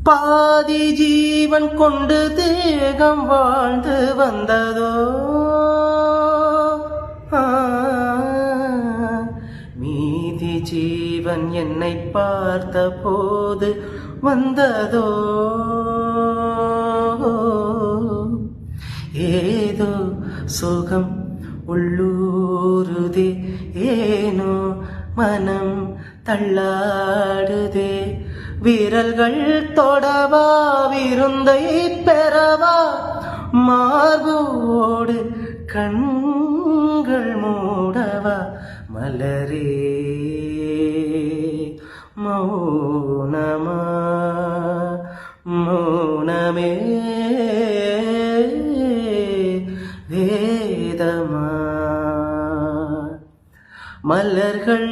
பாதி ஜீவன் கொண்டு தேகம் வாழ்ந்து வந்ததோ மீதி ஜீவன் என்னை பார்த்த போது வந்ததோ ஏதோ சுகம் உள்ளூருதே ஏனோ மனம் தள்ளாடுதே விரல்கள் தொடவா விருந்தை பெறவா மார்போடு கண்கள் மூடவா மலரே மௌனமா மௌனமே வேதமா மலர்கள்